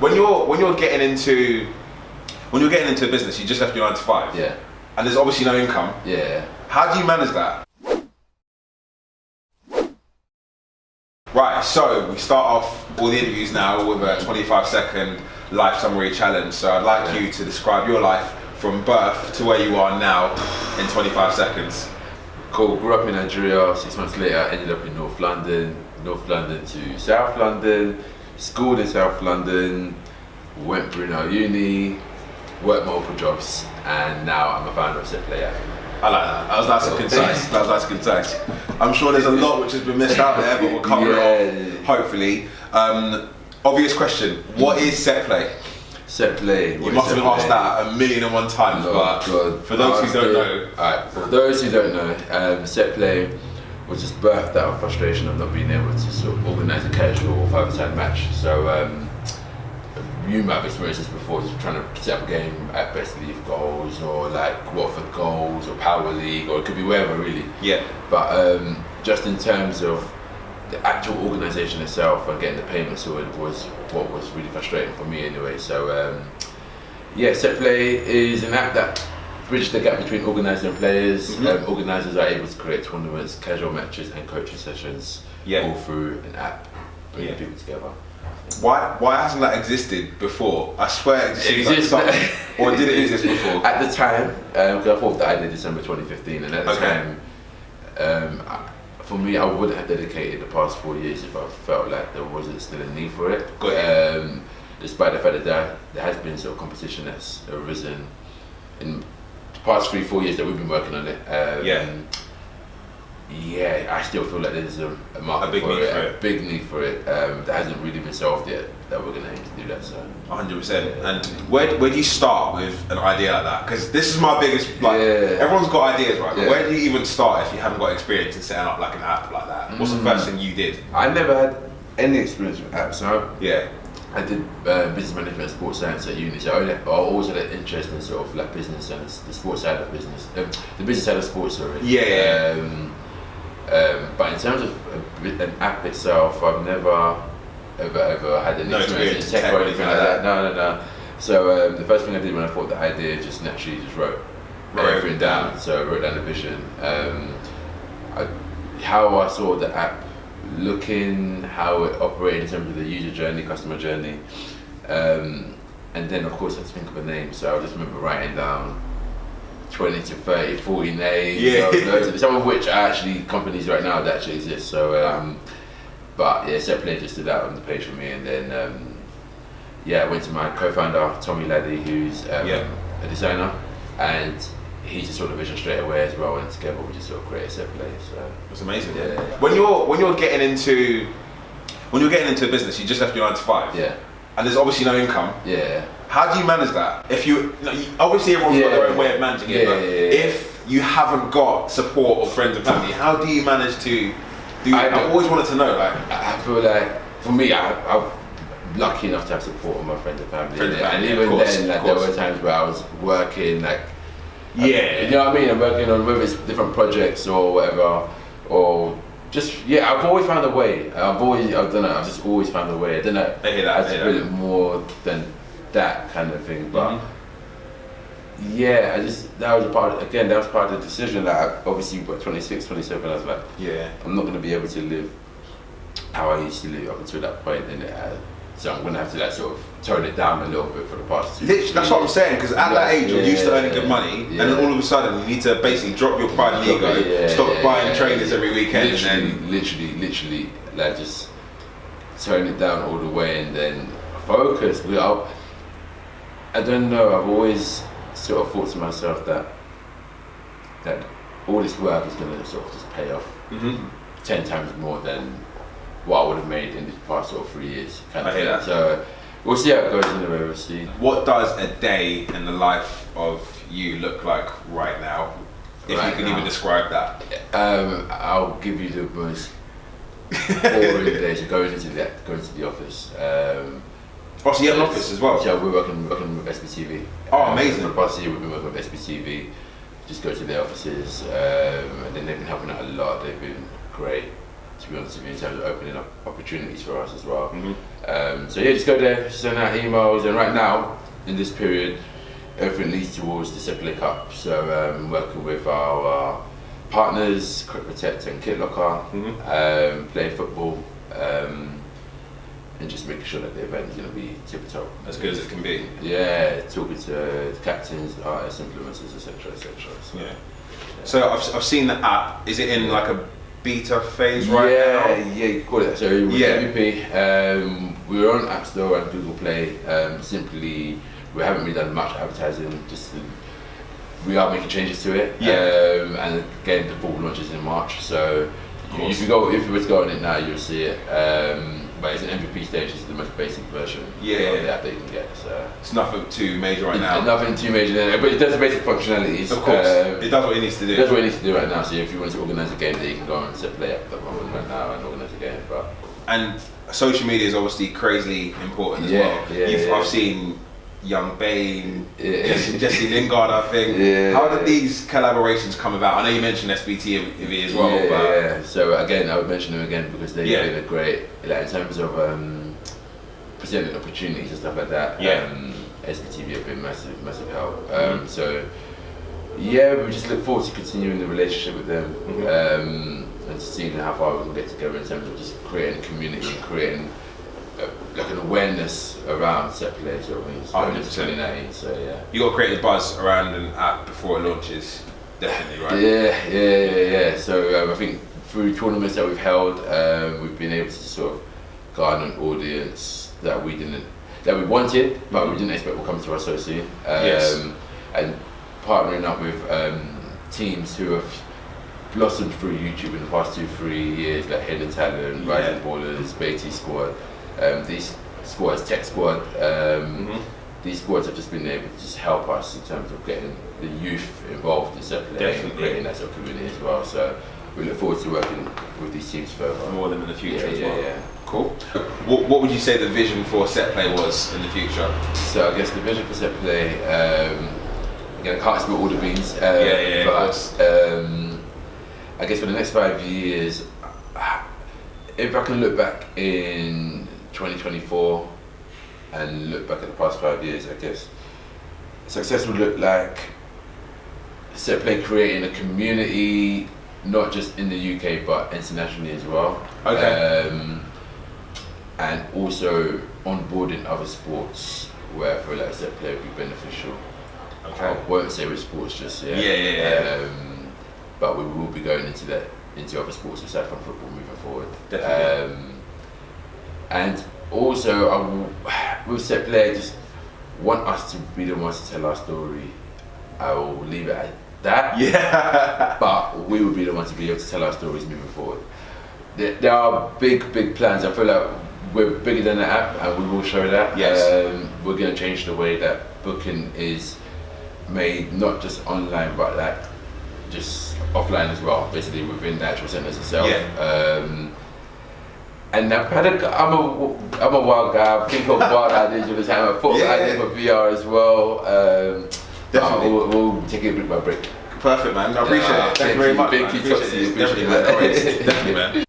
when you're getting into a business, you just left your 9 to 5. Yeah. And there's obviously no income. Yeah. How do you manage that? Right, so we start off all the interviews now with a 25-second life summary challenge. So I'd like you to describe your life from birth to where you are now in 25 seconds. Cool. Grew up in Nigeria. 6 months later, ended up in North London to South London. Schooled in South London. Went Brunel Uni. Worked multiple jobs, and now I'm a founder of SetPlay App. I like that. That was nice and concise. That was nice and concise. I'm sure there's a lot which has been missed out there, but we'll cover it off, hopefully. Obvious question, what is SetPlay? SetPlay. You must have been asked that 1,000,001 times, but for those who don't know. Alright, for those who don't know, SetPlay was just birthed out of frustration of not being able to sort of organise a casual 5-a-side match. So you might have experienced this before, just trying to set up a game at Best League Goals or like Watford Goals or Power League, or it could be wherever really. Yeah. But just in terms of the actual organisation itself and getting the payments, was what was really frustrating for me anyway. So yeah, SetPlay is an app that bridges the gap between organisers and players. Organisers are able to create tournaments, casual matches and coaching sessions all through an app, bringing people together. Why hasn't that existed before? I swear it exists. Like or did it exist before? At the time, because I thought that I did December 2015, and at the time, for me, I wouldn't have dedicated the past 4 years if I felt like there wasn't still a need for it. Despite the fact that there has been sort of competition that's arisen in the past 3-4 years that we've been working on it. Yeah, I still feel like there's a market for it, a big need for it that hasn't really been solved yet, that we're going to aim to do that. So 100%. And where do you start with an idea like that? Because this is my biggest, everyone's got ideas, right? But where do you even start if you haven't got experience in setting up like an app like that? What's the first thing you did? I never had any experience with apps, so I did business management and sports science at uni, so I always had an interest in sort of like business and the sports side of business, the business side of sports, sorry. But in terms of an app itself, I've never ever had any experience in tech or anything like that. No. So the first thing I did when I thought the idea, just naturally just wrote everything down. So I wrote down the vision, how I saw the app looking, how it operated in terms of the user journey, customer journey, and then of course I had to think of a name. So I just remember writing down 20 to 30, 40 names, some of which are actually companies right now that actually exist. So, but yeah, SetPlay just stood out on the page for me, and then I went to my co-founder Tommy Laddie, who's a designer, and he just saw the vision straight away as well, and together we just sort of created SetPlay. So it's amazing. Yeah. When you're getting into a business, you just left your 9 to 5. Yeah. And there's obviously no income. Yeah. How do you manage that? If obviously everyone's got their own way of managing it, but if you haven't got support of friends and family, how do you manage to do? I've always wanted to know. Like, I feel like for me, I'm lucky enough to have support of my friends and family, and even then, like there were times where I was working, like you know what I mean. I'm working on whether it's different projects or whatever, or just I've always found a way. I've just always found a way. I don't know. I hear that. I feel it more than that kind of thing, but that was part of the decision. Like obviously, 26, 27, I was like, I'm not going to be able to live how I used to live up until that point, and so I'm going to have to like sort of tone it down a little bit for the past 2 years. That's what I'm saying, because at that age you're used to earning good money, and then all of a sudden you need to basically drop your pride and ego, stop buying trainers every weekend, literally, like just tone it down all the way, and then focus. I don't know, I've always sort of thought to myself that all this work is going to sort of just pay off 10 times more than what I would have made in the past sort of 3 years. Kind of thing. So we'll see how it goes anyway, we'll see. What does a day in the life of you look like right now? If you can even describe that. I'll give you the most boring days of going to the office. So you have an office as well? Yeah, we're working with SBTV. Oh, amazing. For the past year we've been working with SBTV. Just go to their offices, and then they've been helping out a lot. They've been great. to be honest with you, in terms of opening up opportunities for us as well. So yeah, just go there, send out emails, and right now, in this period, everything leads towards the SetPlay Cup. So working with our partners, Quick Protect and Kit Locker, playing football, and just making sure that the event is going to be tip top. As good as it can be. Yeah, talking to captains, artists, influencers, etc. So, yeah. So I've seen the app. Is it in like a beta phase right now? Yeah, you call it. So MVP. We were on App Store and Google Play. Simply, we haven't really done much advertising. We are making changes to it. And again, the full launch is in March. So if you were to go on it now, you'll see it. But it's an MVP stage. It's the most basic version of the app that you can get. So it's nothing too major right now. Nothing too major there, but it does the basic functionalities. Of course, it does what it needs to do. It does what it needs to do right now. So if you want to organise a game, there you can go on SetPlay App right now and organise a game. And social media is obviously crazily important as well. I've seen Young Bane, Jesse Lingard, I think. How did these collaborations come about? I know you mentioned SBTV as well. So again, I would mention them again because they've been a great, like, in terms of presenting opportunities and stuff like that. SBTV have been massive help. So yeah, we just look forward to continuing the relationship with them and seeing how far we can get together in terms of just creating a community and creating like an awareness around SetPlay. So going into 2019. So yeah, you got to create a buzz around an app before it launches. Definitely, right? Yeah. So I think through tournaments that we've held, we've been able to sort of garner an audience that we wanted, but we didn't expect will come to us so soon. And partnering up with teams who have blossomed through YouTube in the past 2-3 years, like Hidden Talent, Rising Ballers, Beatty Squad. These squads, Tech Squad, these squads have just been able to just help us in terms of getting the youth involved in SetPlay and creating that sort of community as well. So we look forward to working with these teams further. More of them in the future as well. Yeah. Cool. What would you say the vision for SetPlay was in the future? So I guess the vision for SetPlay, again, I can't spill all the beans, but I guess for the next 5 years, if I can look back in 2024 and look back at the past 5 years, I guess success would look like SetPlay creating a community, not just in the UK but internationally as well. And also onboarding other sports where I feel like SetPlay would be beneficial. I won't say which sports just yet. But we will be going into other sports aside from football moving forward. Definitely. And also, with SetPlay, I just want us to be the ones to tell our story. I will leave it at that. But we will be the ones to be able to tell our stories moving forward. There are big plans. I feel like we're bigger than the app, and we will show that. We're going to change the way that booking is made, not just online, but like just offline as well, basically within the actual centres itself. And I'm a wild guy. I think of wild ideas all the time. I thought of ideas for VR as well. Definitely. We'll take it brick by brick. Perfect, man. I appreciate it. Thank you very much. Thank you, Topsy. Definitely, man.